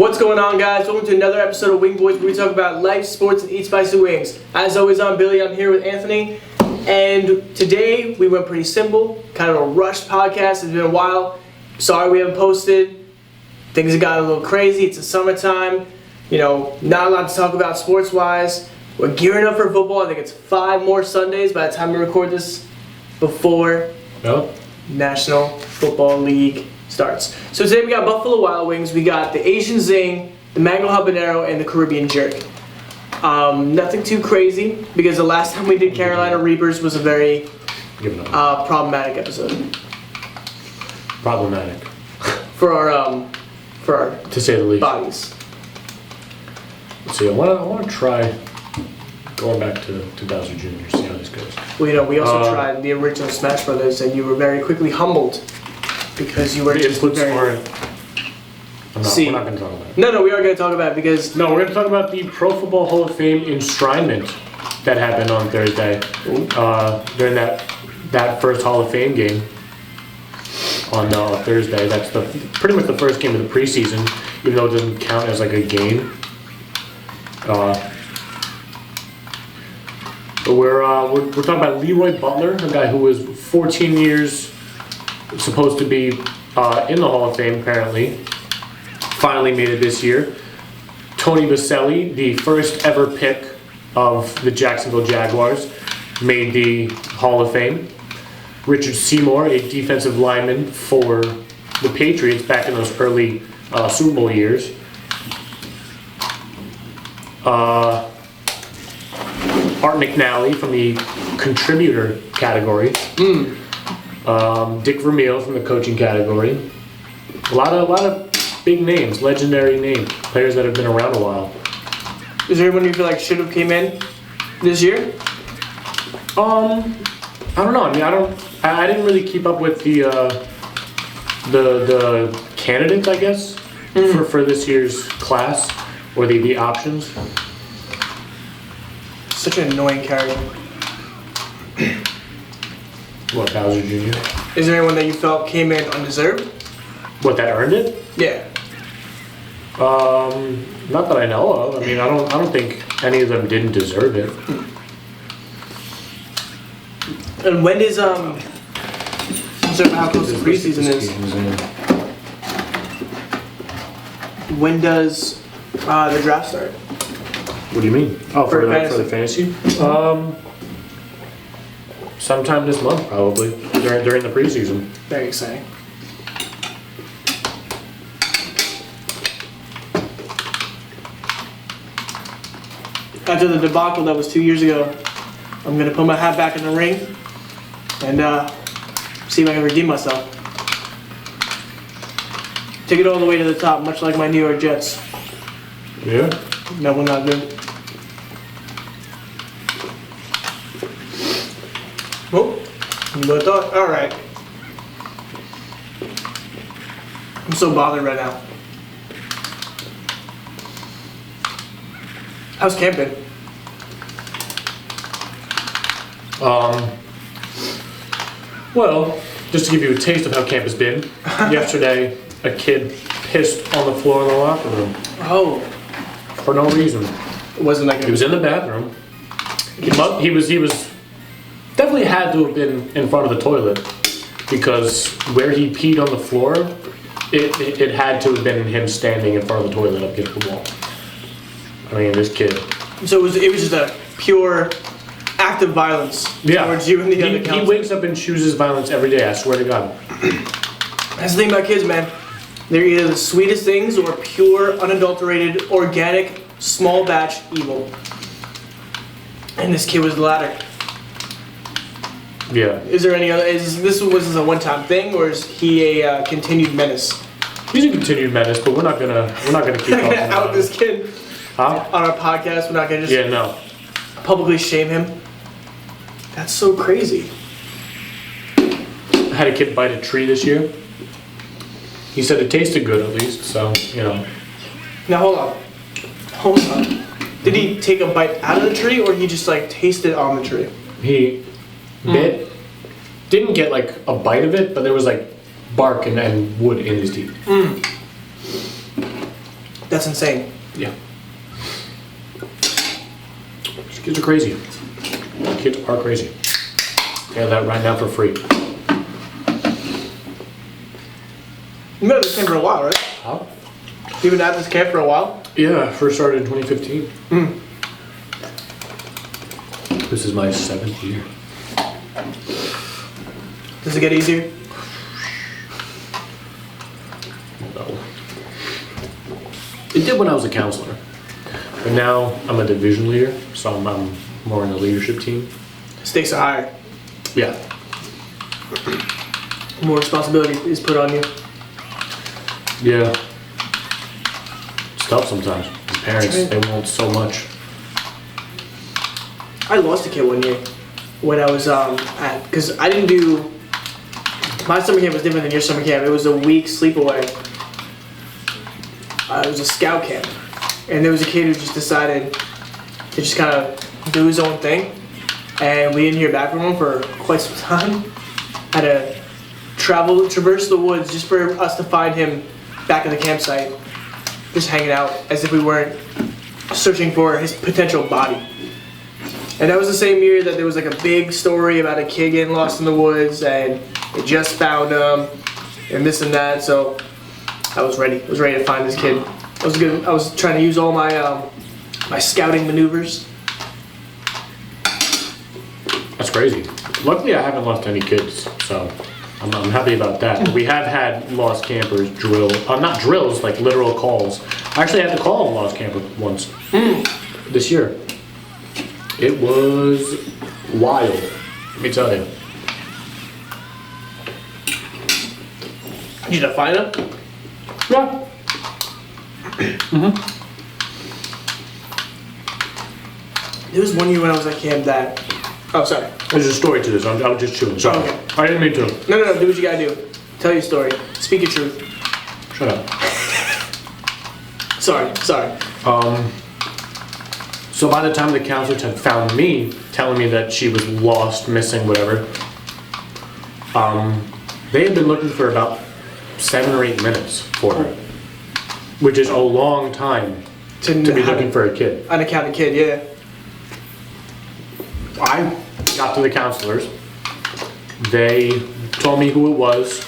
What's going on, guys? Welcome to another episode of Wing Boys, where we talk about life, sports, and eat spicy wings. As always, I'm Billy. I'm here with Anthony, and today we went pretty simple, kind of a rushed podcast. It's been a while. Sorry we haven't posted. Things have gotten a little crazy. It's the summertime. Not a lot to talk about sports-wise. We're gearing up for football. I think it's 5 more Sundays by the time we record this before National Football League starts. So today we got Buffalo Wild Wings, we got the Asian Zing, the Mango Habanero, and the Caribbean Jerk. Nothing too crazy, because the last time we did Carolina Reapers was a very problematic episode. Problematic. For our to say the least. Bodies. Let's see, I want to try going back to Bowser Jr., see how this goes. Well, we also tried the original Smash Brothers, and you were very quickly humbled. Because you were just very... We're not going to talk about it. No, we are going to talk about it because... No, we're going to talk about the Pro Football Hall of Fame enshrinement that happened on Thursday. During that first Hall of Fame game on Thursday. That's pretty much the first game of the preseason, even though it doesn't count as like a game. But we're talking about Leroy Butler, a guy who was 14 years... supposed to be in the Hall of Fame, apparently. Finally made it this year. Tony Baselli, the first ever pick of the Jacksonville Jaguars, made the Hall of Fame. Richard Seymour, a defensive lineman for the Patriots back in those early Super Bowl years. Art McNally from the contributor category. Dick Vermeil from the coaching category. A lot of big names, legendary names, players that have been around a while. Is there anyone you feel like should have came in this year? I don't know. I mean, I didn't really keep up with the candidates, I guess, for this year's class or the options. Such an annoying character. What, Bowser Jr.? Is there anyone that you felt came in undeserved? What, that earned it? Yeah. Not that I know of. I mean, I don't think any of them didn't deserve it. And when does how close the preseason is? When does the draft start? What do you mean? Oh, for the fantasy? Sometime this month, probably, during the preseason. Very exciting. After the debacle that was 2 years ago, I'm going to put my hat back in the ring and see if I can redeem myself. Take it all the way to the top, much like my New York Jets. Yeah? No, we're not good. Oh, you would have thought. All right. I'm so bothered right now. How's camp been? Well, just to give you a taste of how camp has been, yesterday a kid pissed on the floor in the locker room. Oh. For no reason. It wasn't like he was in the bathroom. He was definitely had to have been in front of the toilet, because where he peed on the floor, it had to have been him standing in front of the toilet up against the wall. I mean, this kid. So it was just a pure act of violence towards you and the other counselor. He wakes up and chooses violence every day, I swear to God. That's the thing about kids, man. They're either the sweetest things or pure, unadulterated, organic, small batch evil. And this kid was the latter. Yeah. Is there any other? Was this a one-time thing, or is he a continued menace? He's a continued menace, but we're not gonna keep talking out this kid on our podcast. We're not gonna just publicly shame him. That's so crazy. I had a kid bite a tree this year. He said it tasted good, at least. So Now hold on. Did he take a bite out of the tree, or he just tasted on the tree? He bit. Didn't get a bite of it, but there was bark and wood in his teeth. That's insane. Yeah. These kids are crazy. Kids are crazy. Yeah, that right now for free. You've been at this camp for a while, right? Huh? You've been at this camp for a while? Yeah, first started in 2015. Mm. This is my 7th year. Does it get easier? No. It did when I was a counselor. But now I'm a division leader, so I'm more in the leadership team. Stakes are higher. Yeah. More responsibility is put on you. Yeah. It's tough sometimes. The parents, they want so much. I lost a kid one year when I was because I didn't do, my summer camp was different than your summer camp. It was a week sleepaway. It was a scout camp, and there was a kid who just decided to just kind of do his own thing, and we didn't hear back from him for quite some time. Had to traverse the woods just for us to find him back at the campsite, just hanging out as if we weren't searching for his potential body. And that was the same year that there was like a big story about a kid getting lost in the woods and they just found him and this and that. So I was ready. I was ready to find this kid. I was trying to use all my my scouting maneuvers. That's crazy. Luckily, I haven't lost any kids, so I'm happy about that. We have had lost campers drill, not drills, like literal calls. I actually had to call a lost camper once this year. It was wild, let me tell you. Did you find him? Yeah. There was one year when I was at camp that. Oh, sorry. There's a story to this. I was just chewing. Sorry. Okay. I didn't mean to. No. Do what you gotta do. Tell your story. Speak your truth. Shut up. Sorry. So by the time the counselors had found me, telling me that she was lost, missing, whatever, they had been looking for about 7 or 8 minutes for her, which is a long time to be looking for a kid. Unaccounted kid, yeah. I got to the counselors. They told me who it was,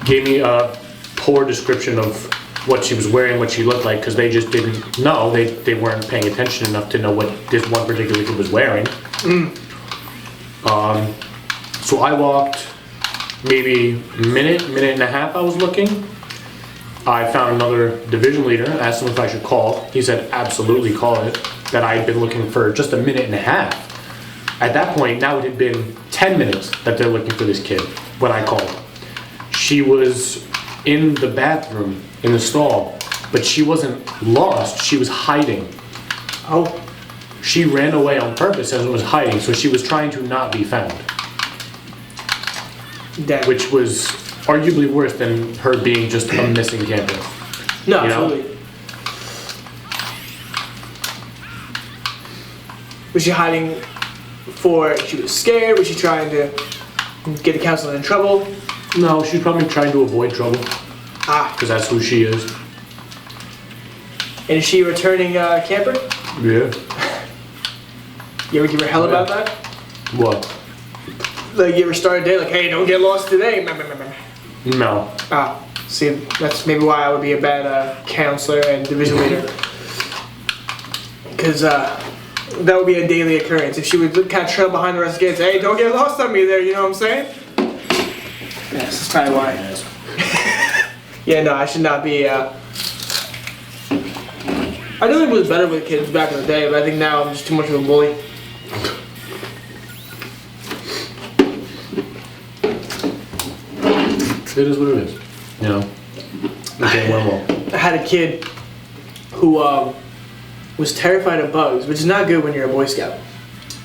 gave me a poor description of what she was wearing, what she looked like, because they just didn't know. They weren't paying attention enough to know what this one particular kid was wearing. So I walked maybe minute and a half I was looking. I found another division leader, asked him if I should call. He said, absolutely call it, that I had been looking for just a minute and a half. At that point, now it had been 10 minutes that they're looking for this kid when I called. She was in the bathroom, in the stall, but she wasn't lost, she was hiding. Oh. She ran away on purpose as it was hiding, so she was trying to not be found. Damn. Which was arguably worse than her being just a missing camper. No, you know? absolutely. Was she hiding she was scared? Was she trying to get the counselor in trouble? No, she's probably trying to avoid trouble, because that's who she is. And is she a returning camper? Yeah. You ever give her hell about that? What? Like, you ever start a day like, hey, don't get lost today? No. See, that's maybe why I would be a bad counselor and division leader. Because that would be a daily occurrence. If she would kind of trail behind the rest of the kids, hey, don't get lost on me there, you know what I'm saying? Yes, that's probably why. Yeah, no, I should not be, I know it was better with kids back in the day, but I think now I'm just too much of a bully. It is what it is. You know? Okay, one more. I had a kid who was terrified of bugs, which is not good when you're a Boy Scout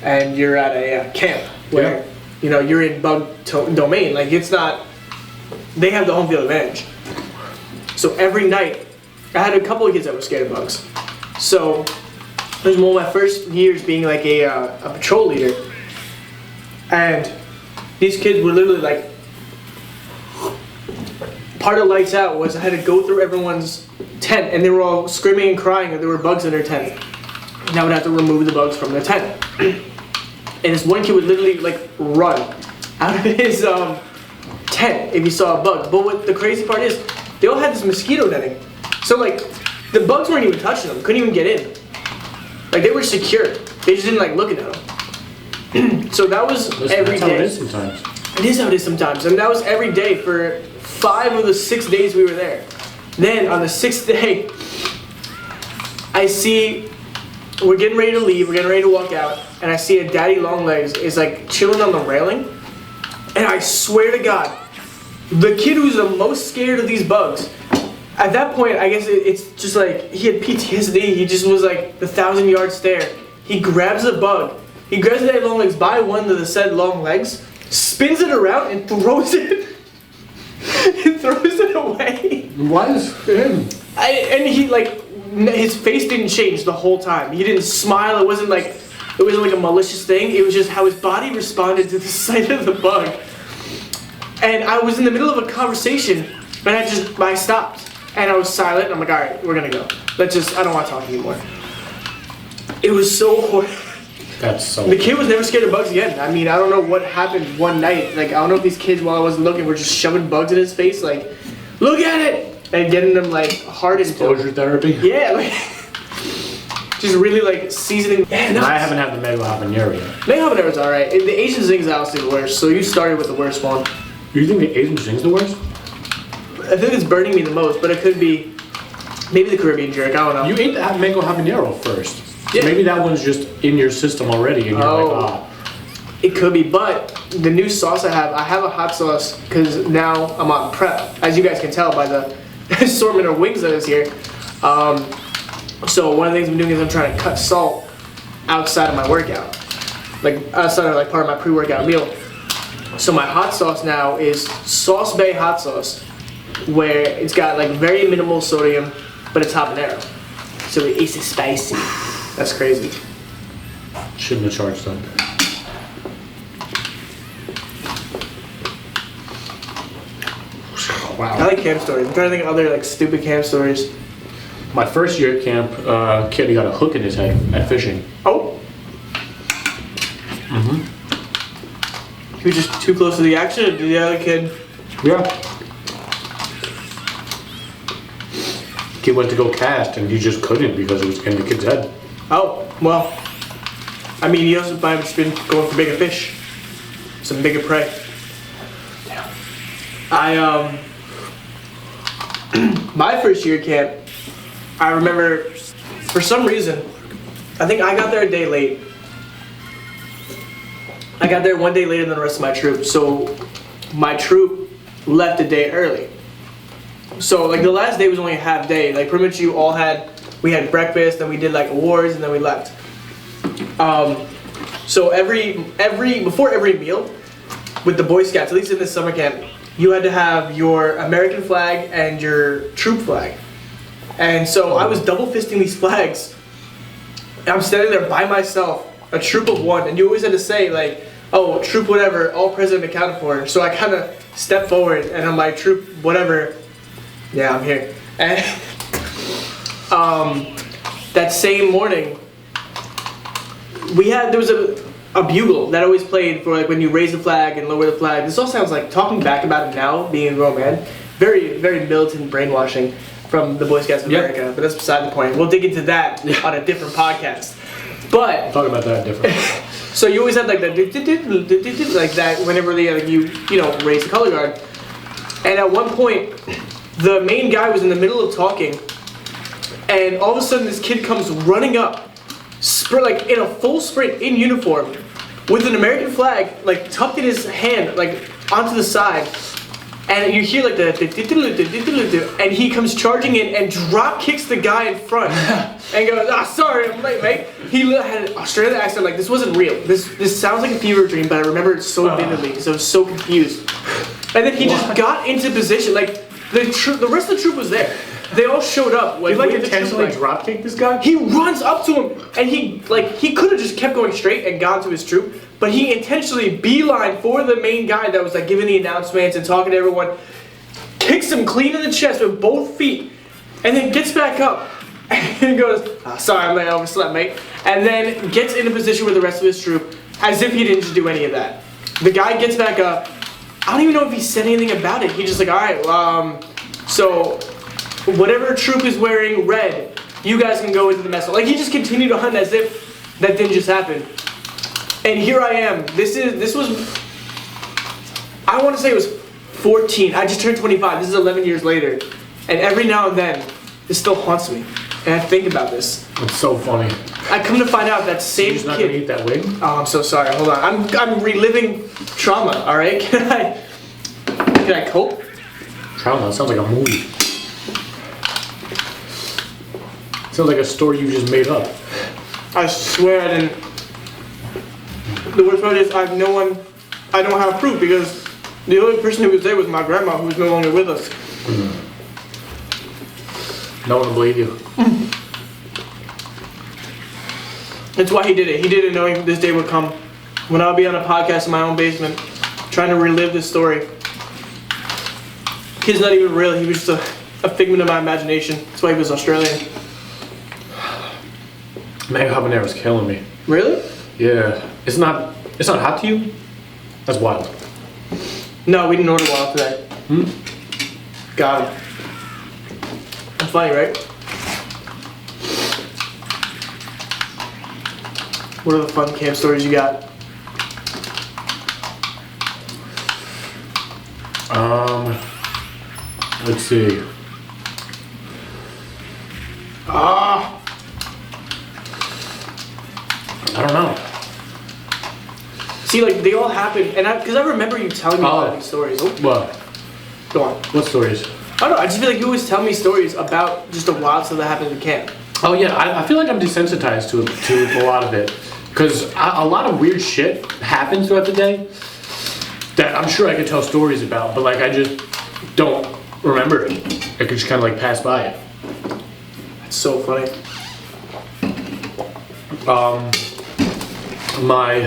and you're at a camp where you know you're in bug domain. Like, it's not. They have the home field advantage. So every night, I had a couple of kids that were scared of bugs. So it was one of my first years being like a patrol leader, and these kids were literally like part of Lights Out was I had to go through everyone's tent, and they were all screaming and crying that there were bugs in their tent. And I would have to remove the bugs from their tent. And this one kid would literally like run out of his tent if he saw a bug. But what the crazy part is, they all had this mosquito netting. So like, the bugs weren't even touching them, couldn't even get in. Like they were secure. They just didn't like looking at them. So that was every day. That's how it is sometimes. It is how it is sometimes. And that was every day for 5 of the 6 days we were there. Then on the 6th day, I see, we're getting ready to leave, we're getting ready to walk out, and I see a daddy longlegs is like chilling on the railing. And I swear to God, the kid who's the most scared of these bugs, at that point, I guess it's just like, he had PTSD, he just was like the 1,000-yard stare. He grabs the bug, he grabs the daddy longlegs by one of the said long legs, spins it around and throws it. He throws it away. Why is him? And he like, his face didn't change the whole time. He didn't smile. It wasn't like a malicious thing. It was just how his body responded to the sight of the bug. And I was in the middle of a conversation, and I stopped, and I was silent. And I'm like, all right, we're gonna go. I don't want to talk anymore. It was so horrible. That's so. The kid was never scared of bugs again. I mean, I don't know what happened one night. Like, I don't know if these kids, while I wasn't looking, were just shoving bugs in his face, like, look at it, and getting them like hardened. Exposure therapy. Yeah, like, just really like seasoning. Yeah, no. I haven't had the Mego habanero yet. Mega habanero's alright. The Asian Zing's honestly the worst. So you started with the worst one. You think the Asian Zing's the worst? I think it's burning me the most, but it could be maybe the Caribbean jerk. I don't know. You ate the Mango habanero first. So Yeah. maybe that one's just in your system already, and you're like, ah. It could be, but the new sauce I have a hot sauce because now I'm on prep, as you guys can tell by the assortment of wings that is here. So one of the things I'm doing is I'm trying to cut salt outside of my workout, like outside of like part of my pre-workout meal. So my hot sauce now is Sauce Bay hot sauce, where it's got like very minimal sodium, but it's habanero, so it's spicy. That's crazy. Shouldn't have charged them. I Wow. like camp stories. I'm trying to think of other like stupid camp stories. My first year at camp, kid got a hook in his head at fishing. Oh. He was just too close to the action, or did the other kid? Yeah. Kid went to go cast, and he just couldn't because it was in the kid's head. Oh, well. I mean, he also might have just been going for bigger fish. Some bigger prey. My first year at camp, I remember, for some reason, I think I got there a day late. I got there one day later than the rest of my troop, so my troop left a day early. So like the last day was only a half day. Like pretty much we had breakfast, then we did like awards, and then we left. So before every meal, with the Boy Scouts, at least in this summer camp, you had to have your American flag and your troop flag. And so I was double fisting these flags. And I'm standing there by myself, a troop of one, and you always had to say like, oh, troop whatever, all present accounted for. So I kind of stepped forward, and I'm like, troop whatever, yeah, I'm here. And that same morning, there was a bugle that always played for like when you raise the flag and lower the flag. This all sounds like, talking back about it now, being a grown man, very, very militant brainwashing from the Boy Scouts of America, but that's beside the point. We'll dig into that on a different podcast. But Talk about that different. so you always had like that, like that whenever you raise the color guard. And at one point, the main guy was in the middle of talking, and all of a sudden this kid comes running up, like in a full sprint in uniform, with an American flag like tucked in his hand, like onto the side. And you hear like and he comes charging in and drop kicks the guy in front and goes, sorry, I'm late, mate. He had an Australian accent, like this wasn't real. This sounds like a fever dream, but I remember it so vividly because I was so confused. And then he just got into position, like the rest of the troop was there. They all showed up. Like, you intentionally drop kick this guy? He runs up to him, and he could have just kept going straight and gone to his troop, but he intentionally beeline for the main guy that was like giving the announcements and talking to everyone. kicks him clean in the chest with both feet, and then gets back up and goes, sorry, I overslept, mate. And then gets in a position with the rest of his troop as if he didn't just do any of that. The guy gets back up. I don't even know if he said anything about it. He just like, all right, so whatever troop is wearing red, you guys can go into the mess hall. Like he just continued to hunt as if that didn't just happen. And here I am. This was, I want to say it was 14. I just turned 25. This is 11 years later. And every now and then, this still haunts me. And I think about this. It's so funny. I come to find out that same You're just not kid. gonna eat that wing? Oh, I'm so sorry. Hold on. I'm reliving trauma. All right. Can I cope? Trauma. That sounds like a movie. Sounds like a story you just made up. I swear I didn't. The worst part is I don't have proof because the only person who was there was my grandma, who is no longer with us. No one will believe you. That's why he did it. He did it knowing this day would come when I'll be on a podcast in my own basement trying to relive this story. Kid's not even real. He was just a figment of my imagination. That's why he was Australian. Mango habanero's killing me. Really? Yeah. It's not hot to you? That's wild. No, we didn't order wild today. Got him. I'm funny, right? What are the fun camp stories you got? Let's see. I don't know. See, like, they all happen, and because I remember you telling me a lot of these stories. Oh, What? go on. What stories? I don't know, I just feel like you always tell me stories about just the wild stuff that happened in camp. Oh yeah, I feel like I'm desensitized to a lot of it. Because a lot of weird shit happens throughout the day that I'm sure I could tell stories about, but like I just don't remember it. I could just kind of like pass by it. That's so funny. My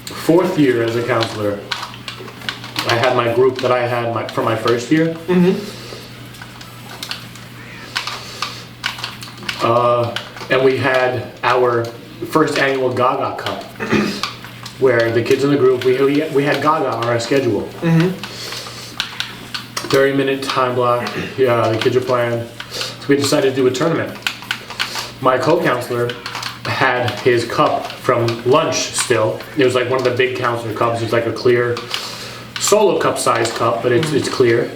4th year as a counselor, I had my group that I had for my first year. And we had our first annual Gaga Cup, where the kids in the group, we had Gaga on our schedule. 30-minute time block, yeah, the kids are playing. So we decided to do a tournament. My co-counselor had his cup from lunch still. It was like one of the big counselor cups. It's like a clear solo cup size cup, but it's clear.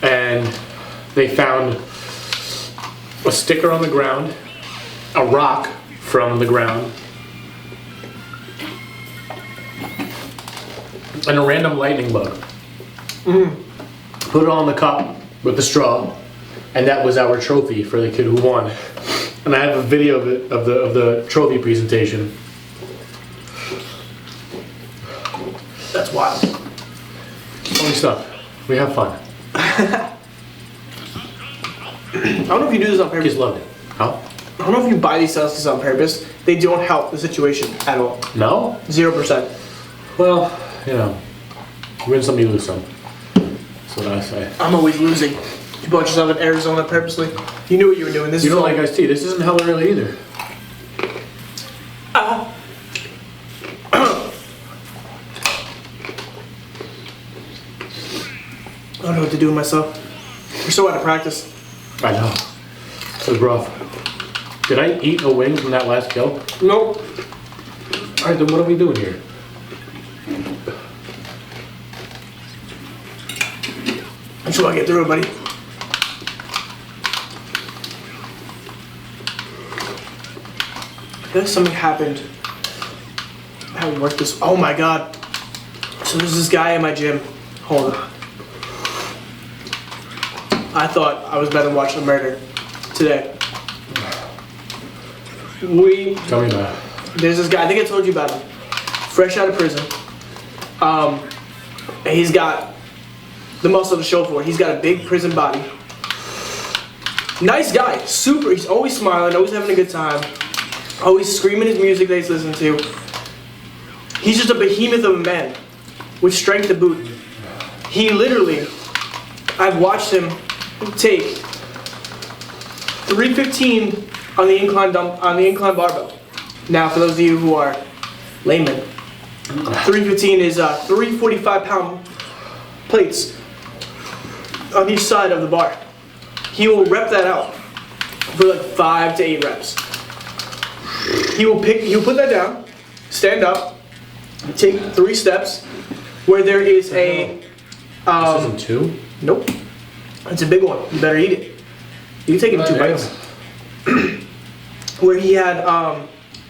And they found a sticker on the ground, a rock from the ground, and a random lightning bug. Put it on the cup with the straw, and that was our trophy for the kid who won. And I have a video of it, of the trophy presentation. That's wild. Funny stuff. We have fun. I don't know if you do this on purpose. Kids loved it. Huh? I don't know if you buy these celsius on purpose. They don't help the situation at all. No? 0%. Well, you know, you win some, you lose some. That's what I say. I'm always losing. You bought yourself in Arizona purposely. You knew what you were doing. This You is don't all- like iced tea. This isn't hella early either. I don't know what to do with myself. We're so out of practice. I know. This is rough. Did I eat a wing from that last kill? Nope. Alright, then what are we doing here? I'm sure I'll get through it, buddy. I feel like something happened. How we worked this. Oh my god. So there's this guy in my gym. Hold on. I thought I was better watching a murder today. Tell me about it. There's this guy, I think I told you about him. Fresh out of prison. And he's got the muscle to show for it. He's got a big prison body. Nice guy, super. He's always smiling, always having a good time. Always screaming his music that he's listening to. He's just a behemoth of a man with strength to boot. he literally, I've watched him take 315 on the incline barbell. Now, for those of you who are laymen, 315 is 345-pound plates on each side of the bar. He will rep that out for like 5 to 8 reps. He'll put that down, stand up, take 3 steps where there is a. This isn't 2? Nope. It's a big one. You better eat it. You can take it in 2 bites. Where he had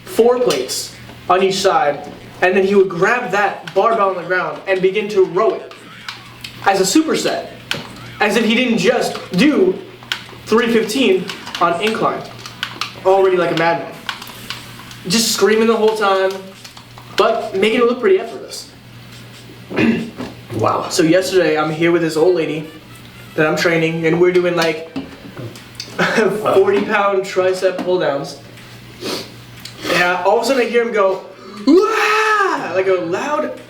4 plates on each side, and then he would grab that barbell on the ground and begin to row it as a superset, as if he didn't just do 315 on incline, already like a madman. Just screaming the whole time, but making it look pretty effortless. Wow. So yesterday I'm here with this old lady that I'm training, and we're doing like 40-pound tricep pull downs. And all of a sudden I hear him go, "Wah!" Like a loud,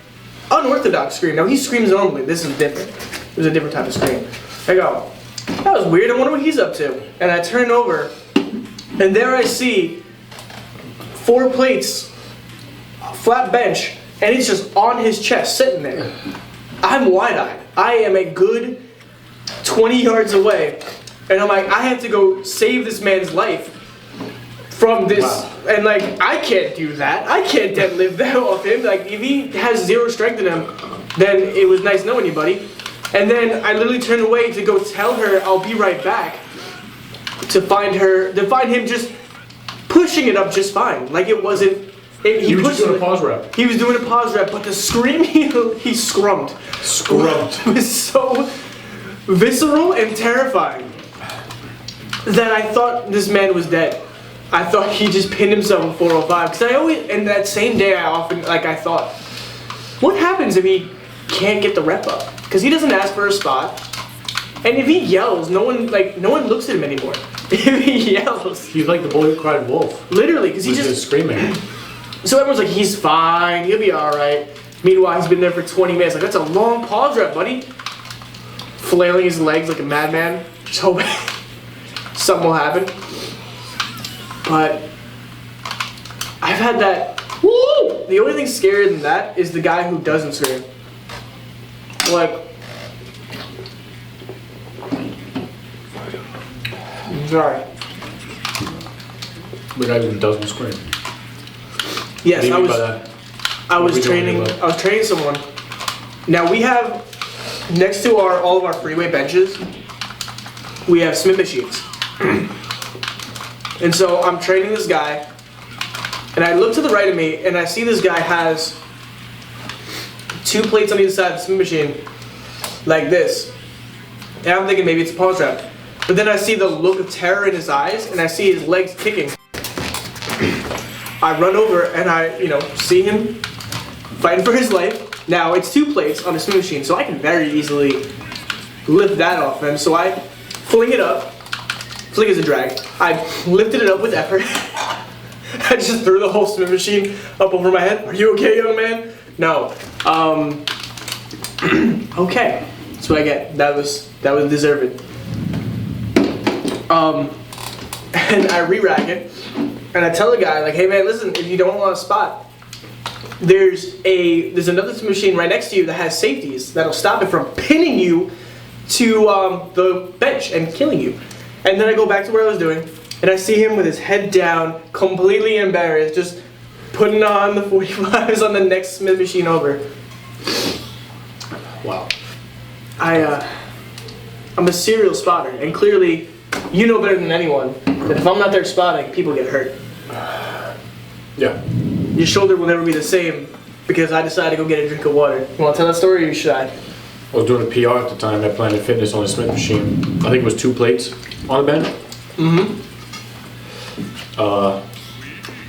unorthodox scream. Now he screams normally. This is different. It was a different type of scream. I go, that was weird. I wonder what he's up to. And I turn over, and there I see 4 plates, a flat bench, and it's just on his chest, sitting there. I'm wide-eyed. I am a good 20 yards away, and I'm like, I have to go save this man's life from this. Wow. And like, I can't do that. I can't deadlift that off him. Like, if he has 0 strength in him, then it was nice knowing you, buddy. And then I literally turned away to go tell her I'll be right back, to find him just pushing it up just fine. Like it wasn't. He was just doing a pause rep. He was doing a pause rep, but the scream he scrummed. It was so visceral and terrifying that I thought this man was dead. I thought he just pinned himself with 405. Because I always, and that same day I thought, what happens if he can't get the rep up? Because he doesn't ask for a spot. And if he yells, no one looks at him anymore. If he yells. He's like the boy who cried wolf. Literally, because he's just screaming. So everyone's like, he's fine, he'll be alright. Meanwhile, he's been there for 20 minutes. Like, that's a long pause rep, buddy. Flailing his legs like a madman. Just hoping something will happen. But I've had that. Woo! The only thing scarier than that is the guy who doesn't scream. Like, sorry. The guy who doesn't scream. Yes, I was training someone. Now we have next to all of our freeway benches, we have Smith machines. And so I'm training this guy, and I look to the right of me, and I see this guy has 2 plates on either side of the Smith machine, like this. And I'm thinking maybe it's a pause rep. But then I see the look of terror in his eyes, and I see his legs kicking. I run over and I, see him fighting for his life. Now it's 2 plates on a Smith machine, so I can very easily lift that off him. So I fling it up. Fling is a drag. I lifted it up with effort. I just threw the whole Smith machine up over my head. Are you okay, young man? No. Okay. That's what I get. That was deserved. And I re-rack it. And I tell the guy, like, hey man, listen, if you don't want a spot, there's another machine right next to you that has safeties that'll stop it from pinning you to the bench and killing you. And then I go back to where I was doing, and I see him with his head down, completely embarrassed, just putting on the 45s on the next Smith machine over. Wow. I'm a serial spotter, and clearly you know better than anyone that if I'm not there spotting, people get hurt. Yeah. Your shoulder will never be the same because I decided to go get a drink of water. You want to tell that story, or should I? I was doing a PR at the time at Planet Fitness on a Smith machine. I think it was 2 plates on the bench. Mm-hmm.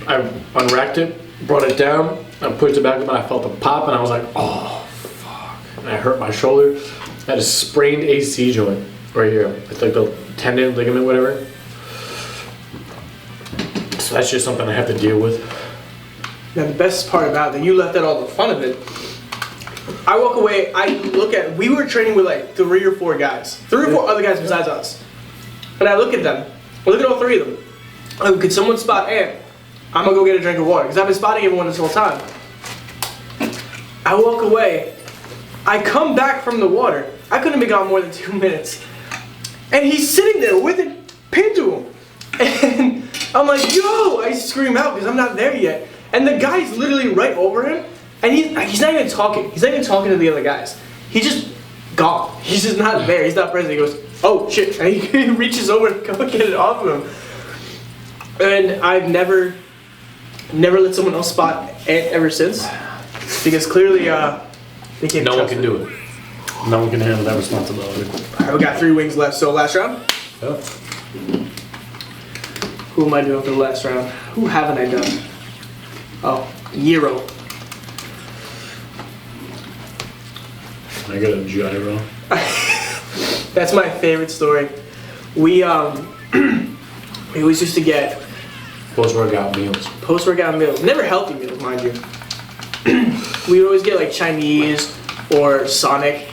I unracked it, brought it down, I put it back up, and I felt a pop, and I was like, oh, fuck. And I hurt my shoulder. I had a sprained AC joint right here. It's like the tendon, ligament, whatever. So that's just something I have to deal with. Now the best part about it, you left out all the fun of it. I walk away, we were training with like 3 or 4 guys. 3 or 4 other guys besides us. And I look at them. I look at all 3 of them. Oh, could someone spot Ant? I'm gonna go get a drink of water, because I've been spotting everyone this whole time. I walk away. I come back from the water. I couldn't have been gone more than 2 minutes. And he's sitting there with it pinned to him. And I'm like, yo! I scream out because I'm not there yet. And the guy's literally right over him. And he's not even talking. He's not even talking to the other guys. He's just gone. He's just not there. He's not present. He goes, oh shit. And he reaches over to go get it off of him. And I've never let someone else spot Ant ever since. Because clearly, they can't No one can do it. No one can handle that responsibility. Alright, we got 3 wings left. So last round? Yeah. Who am I doing for the last round? Who haven't I done? Oh, Gyro. I got a gyro. That's my favorite story. We we always used to get Post-workout meals. post-workout meals. Never healthy meals, mind you. We would always get like Chinese or Sonic.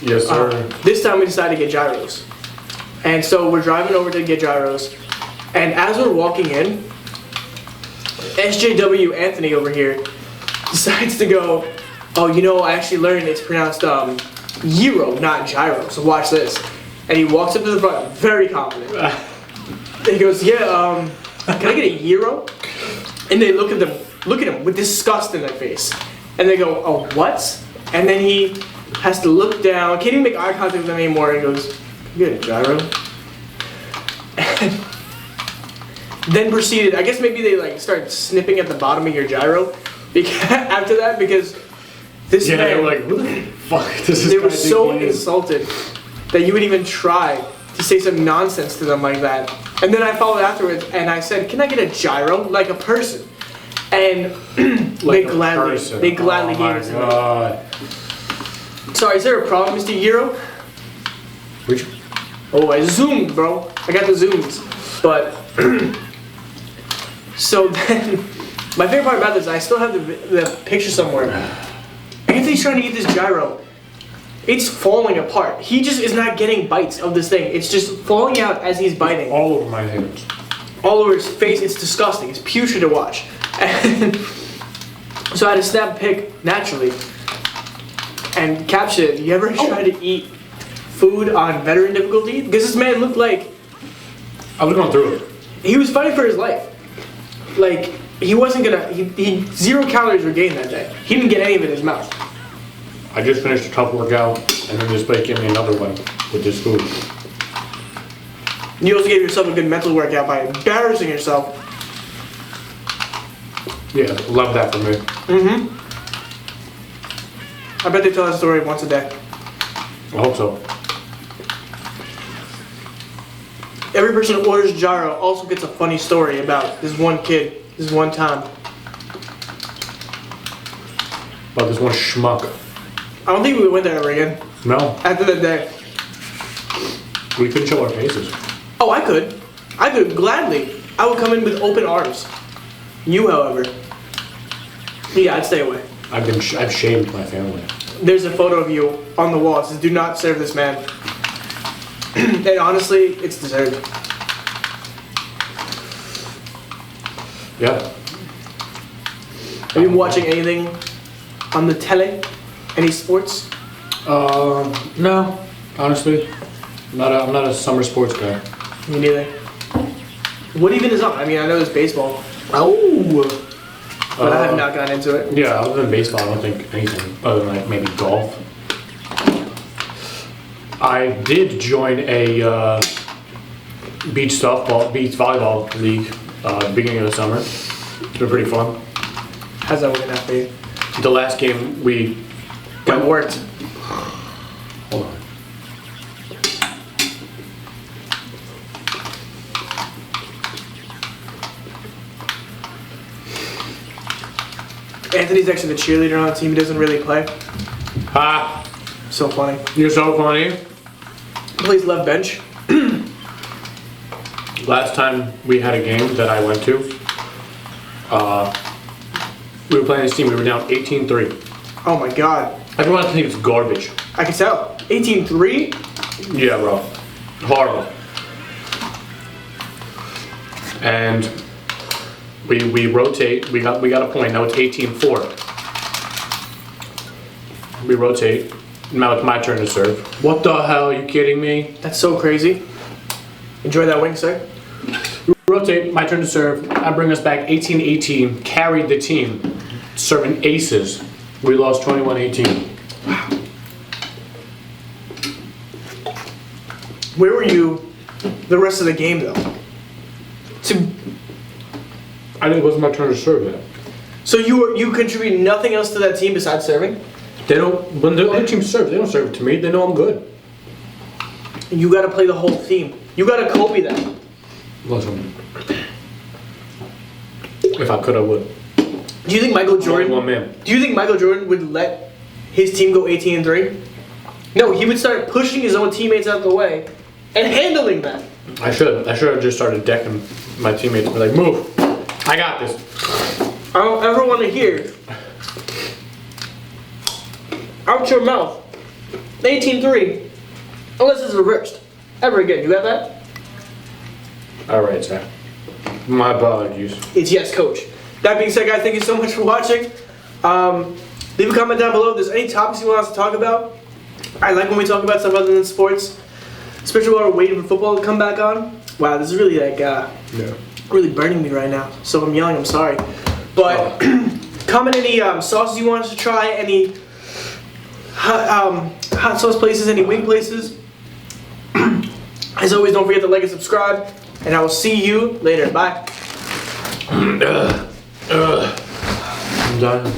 Yes, sir. This time we decided to get gyros. And so we're driving over to get gyros. And as we're walking in, SJW Anthony over here decides to go, oh, you know, I actually learned it's pronounced gyro, not gyro. So watch this. And he walks up to the front, very confident. And he goes, yeah, can I get a gyro? And they look at him with disgust in their face. And they go, oh, what? And then he has to look down, can't even make eye contact with them anymore, and goes, can you get a gyro? And then proceeded, I guess maybe they like started snipping at the bottom of your gyro after that, because this man, they were like, who the fuck does this they guy were think so he is? insulted that you would even try to say some nonsense to them like that. And then I followed afterwards and I said, can I get a gyro? Like a person. And Like they a gladly person. gave it to me. God. Sorry, is there a problem, Mr. Gyro? Which? Oh, I zoomed, bro. I got the zooms. But, so then, my favorite part about this, I still have the picture somewhere. Anthony's trying to eat this gyro. It's falling apart. He just is not getting bites of this thing. It's just falling out as he's biting. All over my hands. All over his face. It's disgusting. It's putrid to watch. And so I had to snap a pic naturally and capture it. You ever try to eat food on veteran difficulty? Because this man looked like I was going through it. he was fighting for his life. Like, he wasn't gonna, he 0 calories were gained that day. He didn't get any of it in his mouth. I just finished a tough workout, and then this place gave me another one with this food. You also gave yourself a good mental workout by embarrassing yourself. Yeah, love that for me. I bet they tell that story once a day. I hope so. Every person who orders gyro also gets a funny story about this one kid, this one time. About this one schmuck. I don't think we went there ever again No, after that day. we couldn't show our faces. Oh, I could. I could gladly. I would come in with open arms. You, however, yeah, I'd stay away. I've shamed my family. There's a photo of you on the wall. It says, do not serve this man. And honestly, it's deserved. Yeah. Have you been watching anything on the tele? Any sports? No, honestly, I'm not a summer sports guy. Me neither. What even is on? I mean, I know there's baseball, Oh. but I have not gotten into it. Yeah, other than baseball, I don't think anything other than like maybe golf. I did join a beach volleyball league beginning of the summer. It's been pretty fun. How's that working out for you? The last game we It worked. hold on. Anthony's actually the cheerleader on the team. He doesn't really play. Ha! So funny. You're so funny. He plays left bench. Last time we had a game that I went to, we were playing this team. We were down 18-3. Oh my god. Everyone thinks it's garbage. I can tell. 18-3? Yeah, bro. Horrible. And we rotate. We got a point. Now it's 18-4. We rotate. Now it's my turn to serve. What the hell? Are you kidding me? That's so crazy. Enjoy that wing, sir. Rotate, my turn to serve. I bring us back 18-18. Carried the team. Serving aces. We lost 21-18. Where were you the rest of the game, though? It wasn't my turn to serve yet. So you contribute nothing else to that team besides serving? They don't. When the other team serves, they don't serve it to me. They know I'm good. You got to play the whole team. You got to Kobe that. Listen. If I could, I would. Do you think Michael Jordan? One man. Do you think Michael Jordan would let his team go 18-3? No, he would start pushing his own teammates out of the way and handling that. I should have just started decking my teammates and be like, move. I got this. I don't ever want to hear. Out your mouth. 18-3. Unless it's reversed. Ever again. You got that? All right, Zach. My apologies. It's yes, coach. That being said, guys, thank you so much for watching. Leave a comment down below if there's any topics you want us to talk about. I like when we talk about stuff other than sports. Especially while we're waiting for football to come back on. Wow, this is really like really burning me right now. So if I'm yelling, I'm sorry. But comment any sauces you want us to try, any hot sauce places, any wing places. As always, don't forget to like and subscribe. And I will see you later. Bye. I'm done.